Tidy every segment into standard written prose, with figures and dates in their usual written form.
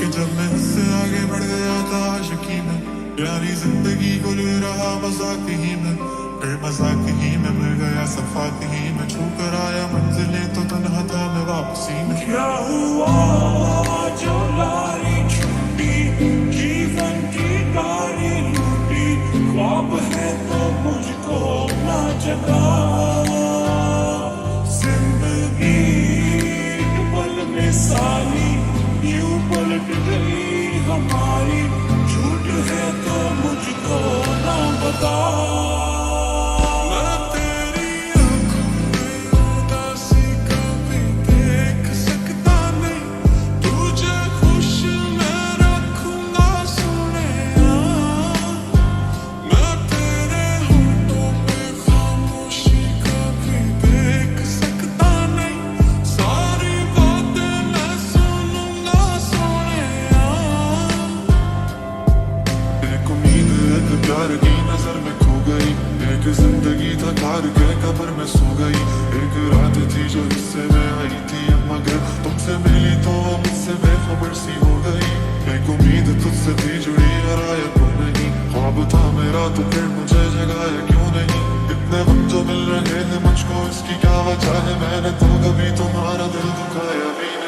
कि जब मैं इससे आगे बढ़ गया था आशिकी में, प्यारी जिंदगी को ले रहा मजाक ही में, फिर मजाक ही में मिल गया सफाक ही में, छू कर आया मंजिलें तो तन्हा था मैं वापसी में। क्या हुआ जो लारी छूटी, जीवन की गाड़ी लूटी, ख्वाब है तो मुझको ना जगा। जिंदगी पल में साली यूं पलट गई हमारी, झूठ है तो मुझको ना बता। प्यार की नजर में खो गई, एक जिंदगी था कार के कब्र में सो गई, एक रात थी जो हिस्से में आई थी मगर तुमसे मिली तो मुझसे बेखबर सी हो गई। एक उम्मीद तुझसे थी जुड़ी और आया क्यों नहीं, ख्वाब था मेरा तो फिर मुझे जगाया क्यों नहीं। इतने गम जो मिल रहे हैं मुझको इसकी क्या वजह है, मैंने तो कभी तुम्हारा दिल दुखाया भी नहीं।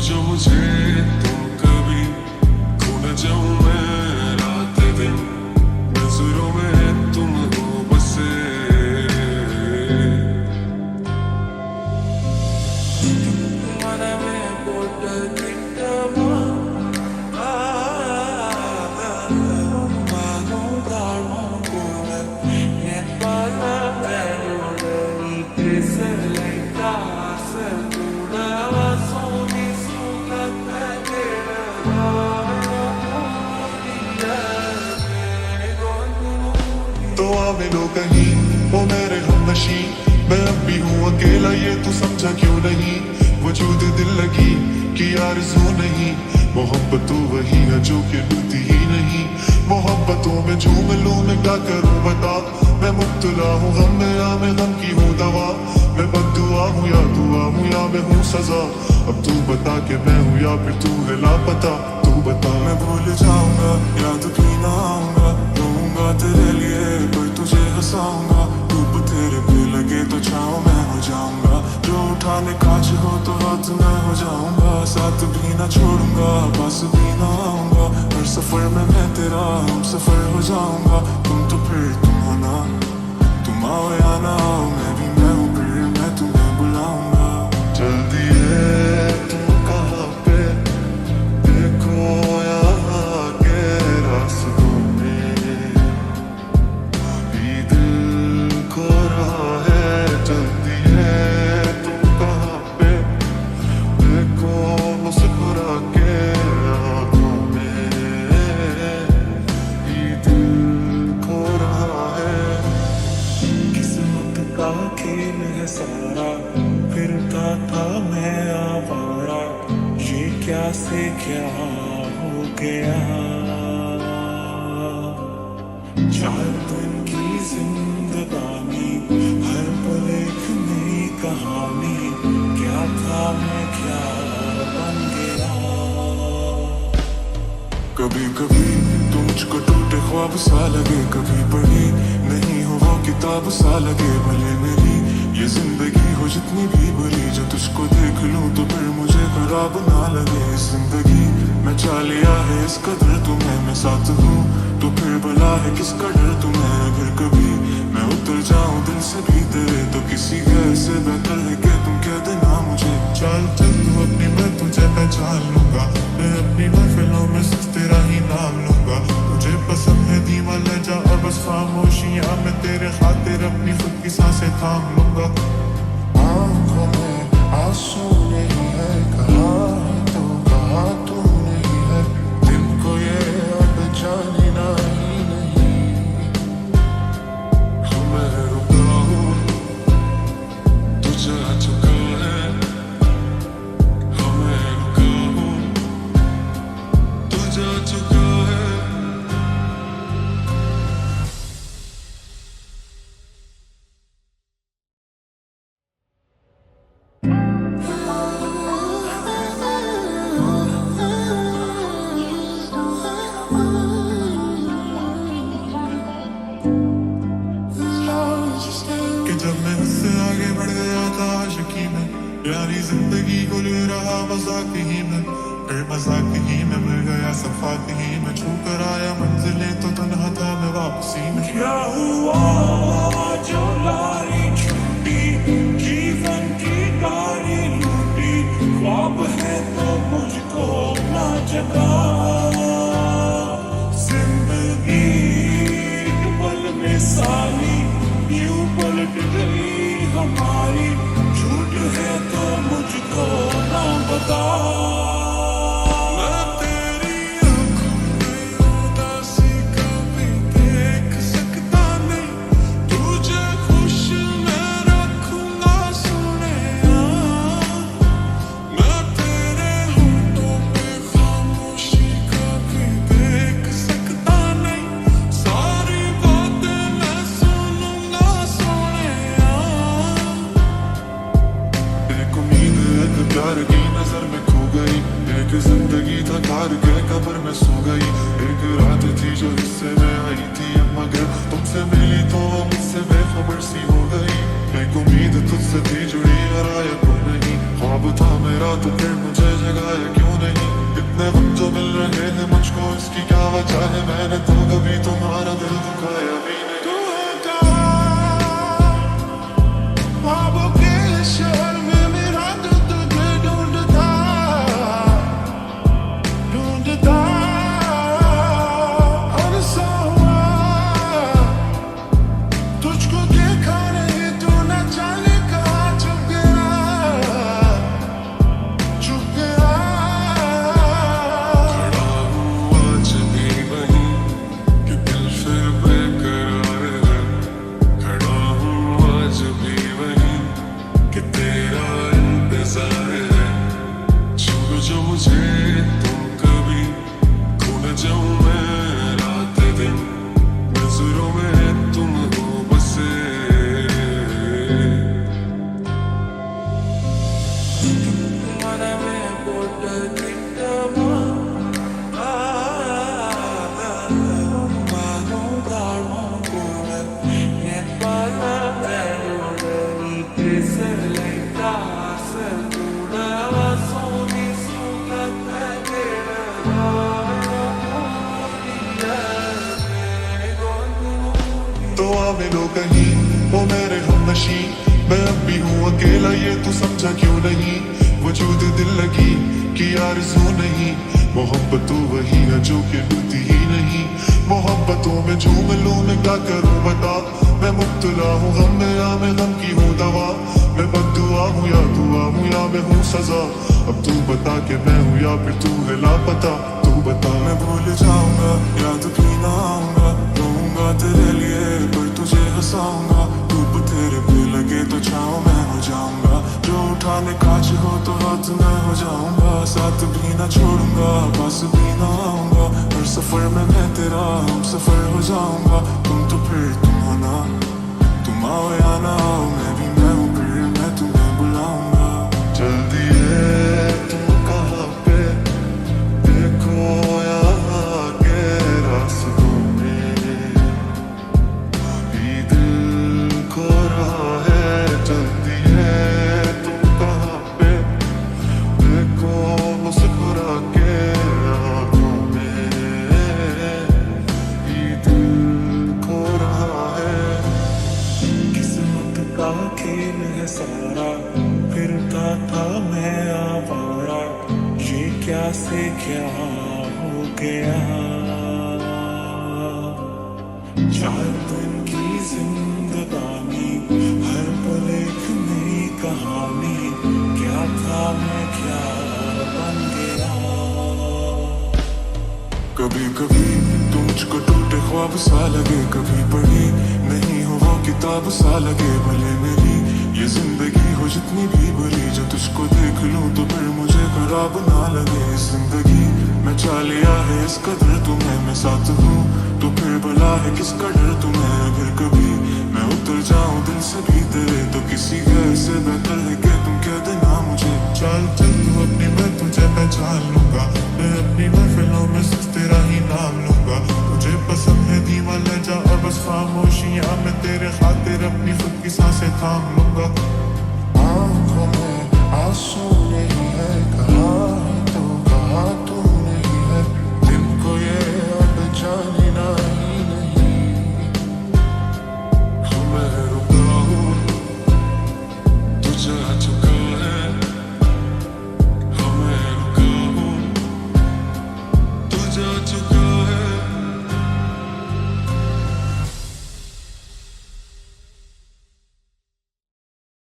जो मुझे तुम कभी खो न जाऊं मैं रात दिन, नजरों में तुम हो बसे। तो आ मिलो कहीं वो मेरे हमनशी, मैं अब भी हूँ अकेला ये तू समझा क्यों नहीं। वजूद दिल लगी कि आरज़ू नहीं, मोहब्बत तो वही है जो कि मिलती ही नहीं। मोहब्बतों में झूम लूं मैं क्या करूं बता, मैं मुब्तला हूँ गम में या मैं गम की हूँ दवा। मैं बद्दुआ हूँ या दुआ हूँ या मैं हूँ सजा, अब तू बता के मैं हूँ या फिर तू है लापता। तू बता मैं भूल जाऊंगा या तो भी ना आऊंगा, रोऊंगा तेरे लिए पर तुझे हंसाऊंगा। धूप तेरे पे लगे तो छाँव मैं हो जाऊंगा, जो उठाने कांच हो तो हाथ मैं हो जाऊंगा। साथ भी ना छोड़ूंगा पास भी ना आऊंगा, हर सफर में मैं तेरा हम सफर हो जाऊंगा। तुम तो फिर तुम हो ना, तुम आओ या ना आओ मैं भी मैं हूँ, फिर मैं तुम्हें बुलाऊंगा। जल्दी है तुम कहाँ पे, देखो यहाँ के रास्तों में भी दिल खो रहा है। जल्दी है तुम कहाँ पे, देखो मुस्कुरा के आँखों में भी दिल खो रहा है। किस्मत का खेल है सारा, फिरता था मैं आवारा, ये क्या से क्या हो गया। 4 दिन की जिंदगानी, हर पल एक नई कहानी, क्या था मैं क्या बन गया। कभी कभी तो मुझको टूटे ख्वाब सा लगे, कभी पढ़ी नहीं हो वो किताब सा लगे। भले मेरी ये जिंदगी हो जितनी भी बुरी, जो तुझको देख लूं तो फिर मुझे खराब ना लगे। इस जिंदगी मैं चाह लिया है इस कदर तुम्हें, मैं साथ हूँ तो फिर भला है किसका डर तुम्हें। अगर कभी मैं उतर जाऊं दिल से भी तेरे, तो किसी गैर से बेहतर है कि तुम कह देना मुझे। चल चल तू अपनी, मैं तुझे पहचान लूंगा, मैं अपनी महफिलों में सिर्फ तेरा ही नाम लूंगा। तुझे पसंद है धीमा लहजा और बस खामोशियां, मैं तेरे खातिर अपनी खुद की सांसें थाम लूंगा। आँखों में आंसू नहीं है, कहा है तो कहा तू नहीं है, दिल को ये अब जानना ही नहीं। मैं रुका हूँ तू जा चुका है, मैं रुका हूँ तू जा चुका है। कि जब मैं उससे आगे बढ़ गया था आशिकी में, प्यारी जिंदगी को ले रहा मजाक ही में, फिर मजाक ही में मिल गया सफाक ही में, छू कर आया मंजिलें तो तन्हा था मैं वापसी में। क्या हुआ जो लारी छूटी, जीवन की गाड़ी लूटी, ख्वाब है तो मुझको ना जगा। जिंदगी एक पल में साली यूं पलट गई हमारी, झूठ है तो मुझको ना बता। मैं तेरी आँखों में उदासी कभी देख सकता नहीं, तुझे खुश मैं रखूंगा सोनिया। मैं तेरे होठों पे खामोशी कभी देख सकता नहीं, सारी बातें मैं सुनूंगा सोनिया। एक उम्मीद एक प्यार की नजर में खो गई, एक जिंदगी था कार के कब्र में सो गई, एक रात थी जो हिस्से में आई थी अब मगर तुमसे मिली तो मुझसे बेखबर सी हो गई। एक उम्मीद तुझसे थी जुड़ी और आया क्यों नहीं, ख्वाब था मेरा तो फिर मुझे जगाया क्यों नहीं। इतने गम जो मिल रहे हैं मुझको इसकी क्या वजह है, मैंने तो कभी तुम्हारा दिल दुखाया भी नहीं। तू हटा ख्वाबों के शहर में मेरा दिल तुझे ढूंढता ढूंढता, और सा हुआ तुझको देखा नहीं, तू न जाने कहाँ छुप गया छुप गया। खड़ा हूँ आज भी वहीं कि दिल फिर बेकरार है, खड़ा हूँ आज भी वहीं कि तेरा इंतजार है। छू जो मुझे तुम कभी, खो न जाऊं मैं रात दिन, नजरों में तुम हो बसे। മനമേ പോട്ട് കിട്ടമാ മാനോ ദാർമോ കൂടെ ഞാൻ പാലയോടെ നീസലൈതാസ് കൂടവാ സോനി സുഖത്തെ तो आ मिलो कहीं ओ मेरे हमनशी, मैं अब भी हूँ अकेला ये तू समझा क्यों नहीं। वजूद दिल लगी कि आरज़ू नहीं, मोहब्बत तो वही है जो कि मिलती ही नहीं। मोहब्बतों में झूम लूं मैं क्या करूं बता, मैं मुब्तला हूँ गम में या मैं गम की हूँ दवा। मैं बद्दुआ हूँ या दुआ हूँ या मैं हूँ सजा, अब तू बता कि मैं हूँ या फिर तू है लापता। तू बता मैं भूल जाऊंगा याद भी ना आऊंगा, रोऊंगा तेरे लिए पर तुझे हंसाऊंगा। धूप तेरे पे लगे तो छाँव मैं हो जाऊंगा, जो उठाने कांच हो तो हाथ मैं हो जाऊंगा। साथ भी ना छोड़ूंगा पास भी ना आऊंगा, हर सफर में मैं तेरा हम सफर हो जाऊंगा। तुम तो फिर तुम हो ना, तुम आओ या ना आओ मैं भी मैं हूँ, फिर मैं तुम्हें बुलाऊंगा। जल्दी है तुम कहाँ पे, देखो यहाँ के रास्तों में ये दिल को रहा है। जल्दी है तुम कहाँ पे, देखो मुस्कुरा के आँखों में ये दिल को रहा है। किस्मत का खेल है सारा, फिरता था मैं आवारा, ये क्या से क्या हो गया। 4 दिन की जिंदगानी किताब सा लगे, कभी पढ़ी नहीं हो वो किताब सा लगे भले मेरी ये जिंदगी हो जितनी भी बुरी, जो तुझको देख लूं तो फिर मुझे खराब ना लगे इस जिंदगी। मैं चाह लिया है इस कदर तुम्हें, मैं साथ हूँ तो फिर भला है किसका डर तुम्हें। अगर कभी मैं उतर जाऊं दिल से भी तेरे, तो किसी गैर से बेहतर है कि तुम कह देना मुझे। चल चल तू अपनी, मैं तुझे पहचान लूंगा, मैं अपनी महफिलों में सिर्फ तेरा ही नाम लूंगा। तुझे पसंद है धीमा लहजा और बस खामोशियां, मैं तेरे खातिर अपनी खुद की सांसें थाम लूंगा। आंखों में आंसू